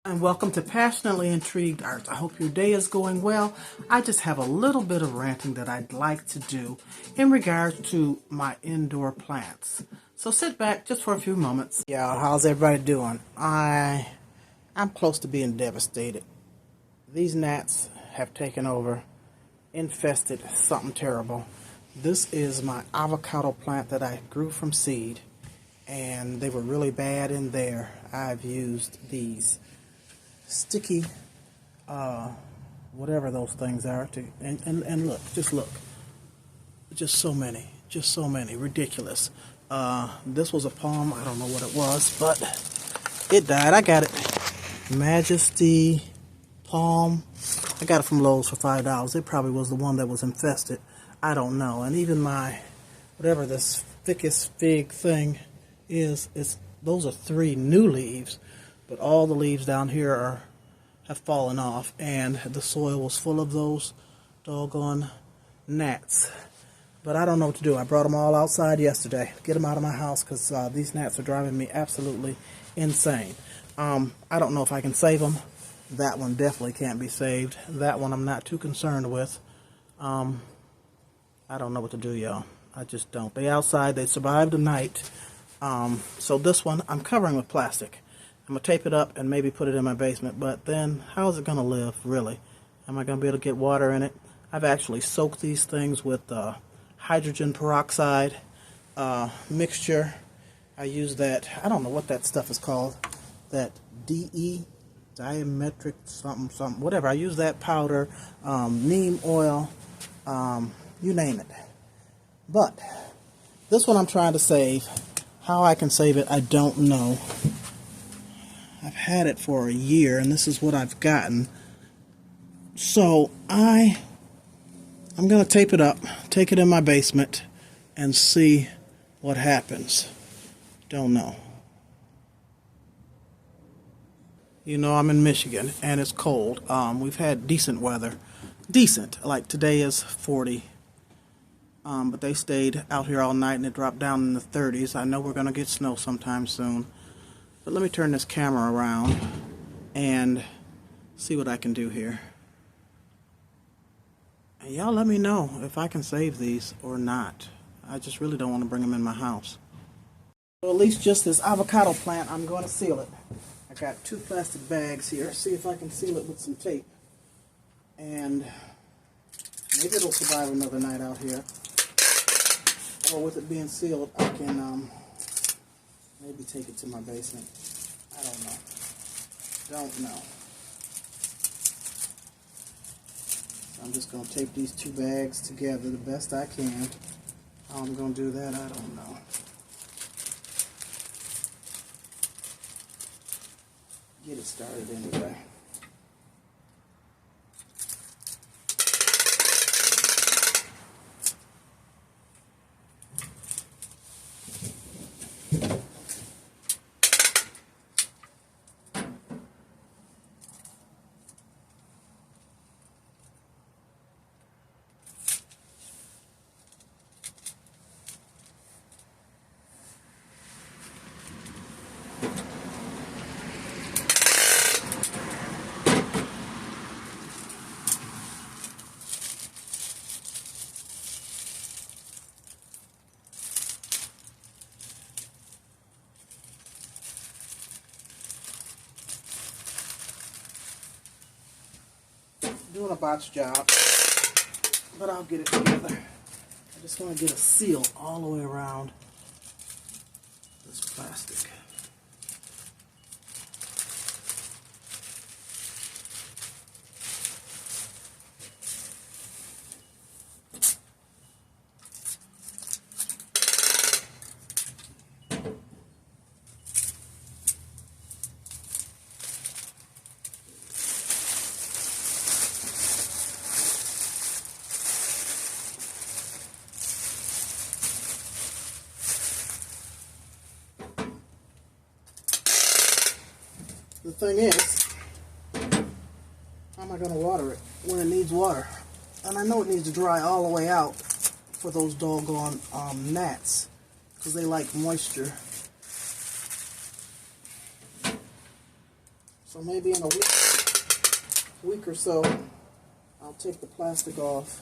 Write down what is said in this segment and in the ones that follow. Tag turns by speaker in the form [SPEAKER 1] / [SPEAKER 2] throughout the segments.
[SPEAKER 1] And welcome to Passionately Intrigued Arts. I hope your day is going well. I just have a little bit of ranting that I'd like to do in regards to my indoor plants. So sit back just for a few moments. Y'all, how's everybody doing? I'm close to being devastated. These gnats have taken over, infested something terrible. This is my avocado plant that I grew from seed, and they were really bad in there. I've used these sticky whatever those things are to and look, just so many, ridiculous. This was a palm, I don't know what it was, but it died. I got it, Majesty palm. I got it from Lowe's for $5. It probably was the one that was infested, I don't know. And even my whatever this thickest fig thing is, those are 3 new leaves. But all the leaves down here have fallen off, and the soil was full of those doggone gnats. But I don't know what to do. I brought them all outside yesterday. Get them out of my house because these gnats are driving me absolutely insane. I don't know if I can save them. That one definitely can't be saved. That one I'm not too concerned with. I don't know what to do, y'all. I just don't. They outside. They survived the night. So this one I'm covering with plastic. I'm going to tape it up and maybe put it in my basement, but then how is it going to live, really? Am I going to be able to get water in it? I've actually soaked these things with hydrogen peroxide mixture. I use that, I don't know what that stuff is called, that diametric something, whatever. I use that powder, neem oil, you name it. But this one I'm trying to save. How I can save it, I don't know. I've had it for a year, and this is what I've gotten. So I'm going to tape it up, take it in my basement, and see what happens. Don't know. You know, I'm in Michigan, and it's cold. We've had decent weather. Decent. Like today is 40. But they stayed out here all night, and it dropped down in the 30s. I know we're going to get snow sometime soon. But let me turn this camera around and see what I can do here. And y'all let me know if I can save these or not. I just really don't want to bring them in my house. So at least just this avocado plant, I'm going to seal it. I got 2 plastic bags here. See if I can seal it with some tape. And maybe it'll survive another night out here. Or with it being sealed, I can maybe take it to my basement. I don't know. Don't know. So I'm just going to tape these 2 bags together the best I can. How I'm going to do that, I don't know. Get it started anyway. Doing a botch job, but I'll get it together. I just want to get a seal all the way around this plastic. The thing is, how am I going to water it when it needs water? And I know it needs to dry all the way out for those doggone gnats, because they like moisture. So maybe in a week or so, I'll take the plastic off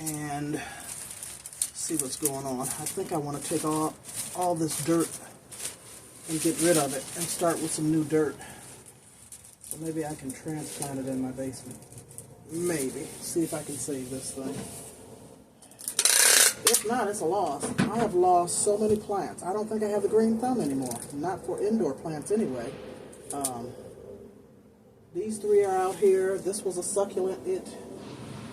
[SPEAKER 1] and see what's going on. I think I want to take all this dirt and get rid of it and start with some new dirt. So maybe I can transplant it in my basement. Maybe. See if I can save this thing. If not, it's a loss. I have lost so many plants. I don't think I have the green thumb anymore. Not for indoor plants anyway. These three are out here. This was a succulent.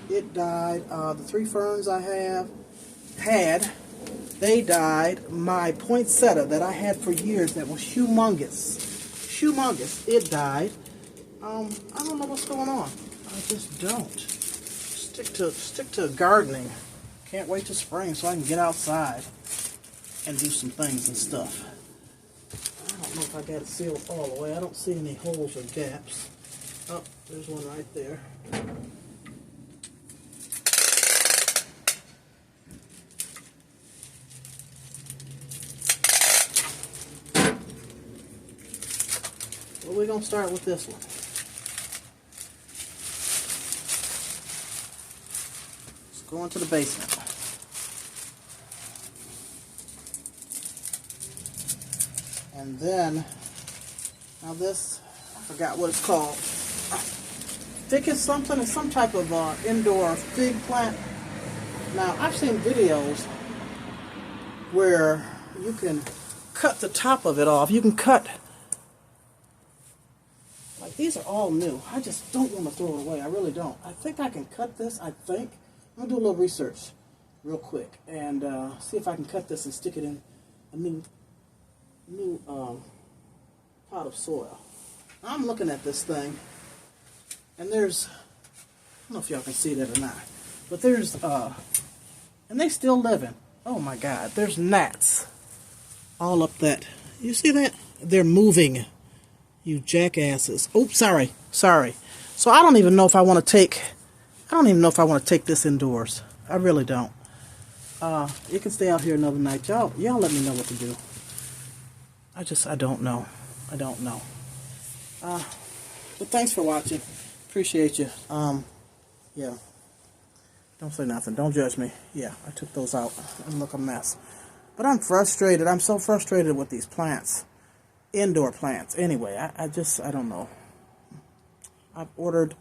[SPEAKER 1] It died. The 3 ferns I had, they died. My poinsettia that I had for years that was humongous, it died. I don't know what's going on. I just don't. Stick to gardening. Can't wait till spring so I can get outside and do some things and stuff. I don't know if I got it sealed all the way. I don't see any holes or gaps. Oh, there's one right there. Well, we're going to start with this one. Let's go into the basement. And then, now this, I forgot what it's called. I think it's something, it's some type of indoor fig plant. Now, I've seen videos where you can cut the top of it off. You can cut, like these are all new. I just don't want to throw it away. I really don't. I think I can cut this, I think. I'm going to do a little research real quick and see if I can cut this and stick it in a new pot of soil. I'm looking at this thing, and there's, I don't know if y'all can see that or not, but there's, and they still living. Oh my God, there's gnats all up that. You see that? They're moving, you jackasses. Oops, sorry. So I don't even know if I want to take, this indoors. I really don't. You can stay out here another night. Y'all let me know what to do. I don't know. But thanks for watching. Appreciate you. Yeah. Don't say nothing. Don't judge me. Yeah, I took those out and look a mess. But I'm frustrated. I'm so frustrated with these plants. Indoor plants. Anyway, I don't know. I've ordered,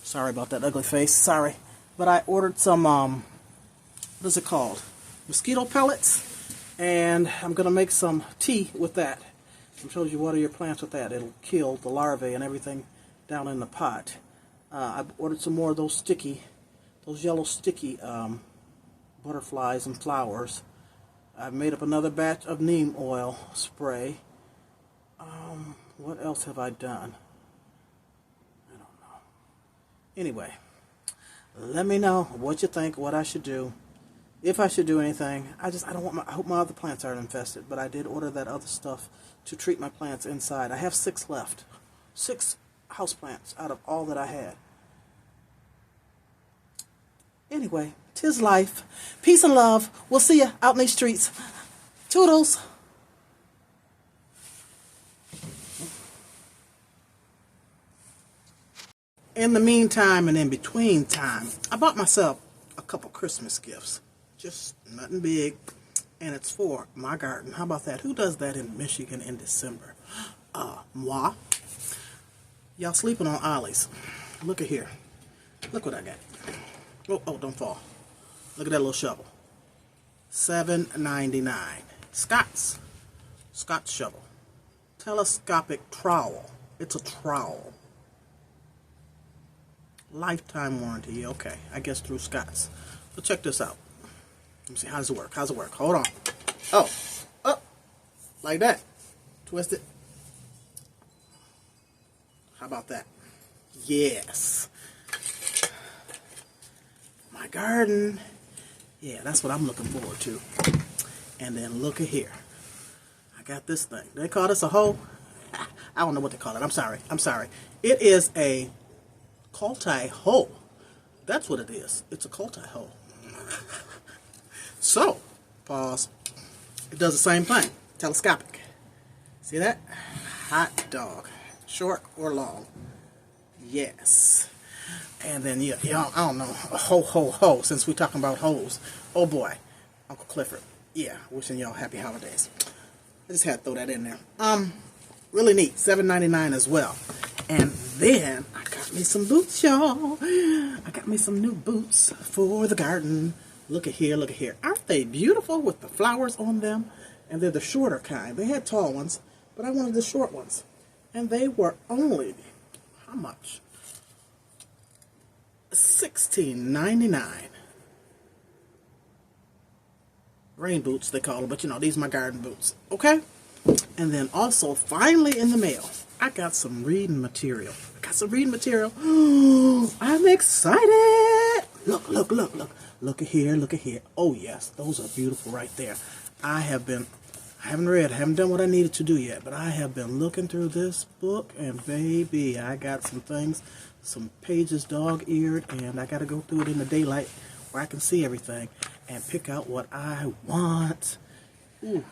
[SPEAKER 1] sorry about that ugly face. Sorry. But I ordered some, what is it called? Mosquito pellets. And I'm going to make some tea with that. I'm sure you water your plants with that. It'll kill the larvae and everything down in the pot. I've ordered some more of those yellow sticky butterflies and flowers. I've made up another batch of neem oil spray. What else have I done? I don't know. Anyway, let me know what you think, what I should do. If I should do anything. I hope my other plants aren't infested, but I did order that other stuff to treat my plants inside. I have 6 left. 6 houseplants out of all that I had. Anyway, 'tis life. Peace and love. We'll see you out in these streets. Toodles. In the meantime and in between time, I bought myself a couple Christmas gifts. Just nothing big, and it's for my garden. How about that? Who does that in Michigan in December? Moi. Y'all sleeping on ollies. Look at here. Look what I got. Oh, don't fall. Look at that little shovel. $7.99. Scott's shovel. Telescopic trowel. It's a trowel. Lifetime warranty. Okay, I guess through Scott's. But check this out. Let me see. How does it work? Hold on. Oh. Like that. Twist it. How about that? Yes. My garden. Yeah, that's what I'm looking forward to. And then look at here. I got this thing. They call this a hoe? I don't know what they call it. I'm sorry. It is a culti hoe. That's what it is. It's a culti hoe. So, pause. It does the same thing. Telescopic. See that? Hot dog. short or long. Yes. And then, y'all, I don't know, a ho, since we're talking about hoes. Oh boy, Uncle Clifford. Yeah, wishing y'all happy holidays. I just had to throw that in there. Really neat, $7.99 as well. And then I got me some boots, y'all. I got me some new boots for the garden. Look at here, look at here. Aren't they beautiful with the flowers on them? And they're the shorter kind. They had tall ones, but I wanted the short ones. And they were only, how much? $16.99. Rain boots, they call them, but you know, these are my garden boots. Okay? And then also, finally in the mail, I got some reading material. I'm excited. Look. Look at here, look at here. Oh yes, those are beautiful right there. I haven't done what I needed to do yet, but I have been looking through this book, and baby, I got some things, some pages dog-eared, and I got to go through it in the daylight where I can see everything and pick out what I want. Ooh.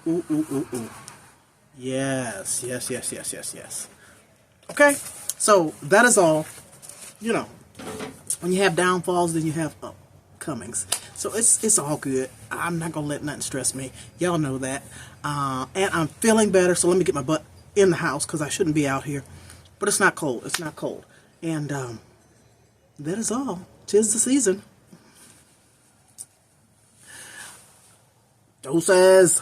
[SPEAKER 1] Yes. Okay, so that is all. You know, when you have downfalls, then you have upcomings. So it's all good. I'm not going to let nothing stress me. Y'all know that. And I'm feeling better, so let me get my butt in the house because I shouldn't be out here. But it's not cold. And that is all. 'Tis the season. Doses.